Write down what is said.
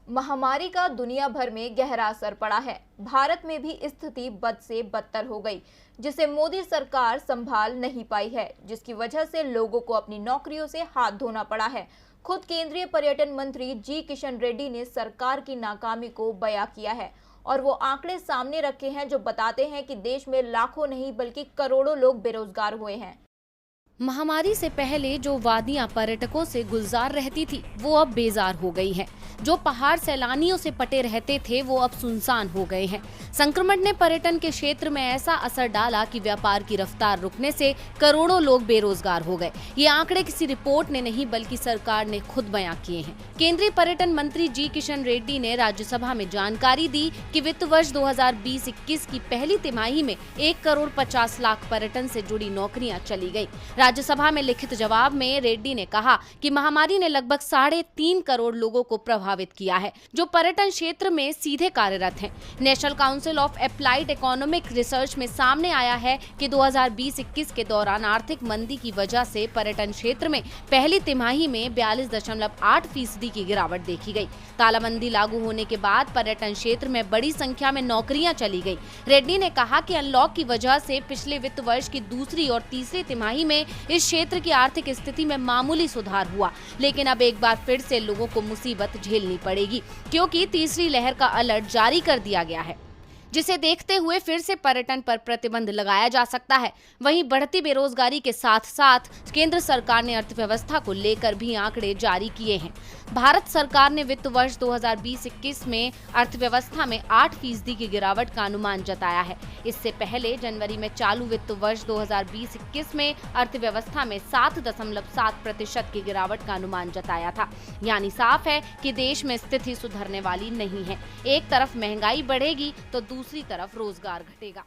महामारी का दुनिया भर में गहरा असर पड़ा है। भारत में भी स्थिति बद से बदतर हो गई, जिसे मोदी सरकार संभाल नहीं पाई है, जिसकी वजह से लोगों को अपनी नौकरियों से हाथ धोना पड़ा है। खुद केंद्रीय पर्यटन मंत्री जी किशन रेड्डी ने सरकार की नाकामी को बयां किया है और वो आंकड़े सामने रखे हैं जो बताते हैं कि देश में लाखों नहीं बल्कि करोड़ों लोग बेरोजगार हुए हैं। महामारी से पहले जो वादियां पर्यटकों से गुलजार रहती थी वो अब बेजार हो गई हैं। जो पहाड़ सैलानियों से पटे रहते थे वो अब सुनसान हो गए हैं। संक्रमण ने पर्यटन के क्षेत्र में ऐसा असर डाला कि व्यापार की रफ्तार रुकने से करोड़ों लोग बेरोजगार हो गए। ये आंकड़े किसी रिपोर्ट ने नहीं बल्कि सरकार ने खुद बयां किए हैं। केंद्रीय पर्यटन मंत्री जी किशन रेड्डी ने राज्यसभा में जानकारी दी कि वित्त वर्ष 2020-21 की पहली तिमाही में 1,50,00,000 पर्यटन से जुड़ी नौकरियां चली गयी। राज्यसभा में लिखित जवाब में रेड्डी ने कहा कि महामारी ने लगभग 3.5 करोड़ लोगों को प्रभावित किया है, जो पर्यटन क्षेत्र में सीधे कार्यरत हैं। National council of applied economic research में सामने आया है कि 2020-21 के दौरान आर्थिक मंदी की वजह से पर्यटन क्षेत्र में पहली तिमाही में 42.8% की गिरावट देखी गई। तालाबंदी लागू होने के बाद पर्यटन क्षेत्र में बड़ी संख्या में नौकरियां चली गई। रेड्डी ने कहा कि अनलॉक की वजह से पिछले वित्त वर्ष की दूसरी और तीसरी तिमाही में इस क्षेत्र की आर्थिक स्थिति में मामूली सुधार हुआ, लेकिन अब एक बार फिर से लोगों को मुसीबत झेलनी पड़ेगी, क्योंकि तीसरी लहर का अलर्ट जारी कर दिया गया है, जिसे देखते हुए फिर से पर्यटन पर प्रतिबंध लगाया जा सकता है। वहीं बढ़ती बेरोजगारी के साथ साथ केंद्र सरकार ने अर्थव्यवस्था को लेकर भी आंकड़े जारी किए हैं। भारत सरकार ने वित्त वर्ष 2020-21 में अर्थव्यवस्था में 8% की गिरावट का अनुमान जताया है। इससे पहले जनवरी में चालू वित्त वर्ष 2020-21 में अर्थव्यवस्था में 7.7% की गिरावट का अनुमान जताया था। यानी साफ है कि देश में स्थिति सुधरने वाली नहीं है। एक तरफ महंगाई बढ़ेगी तो दूसरी तरफ रोजगार घटेगा।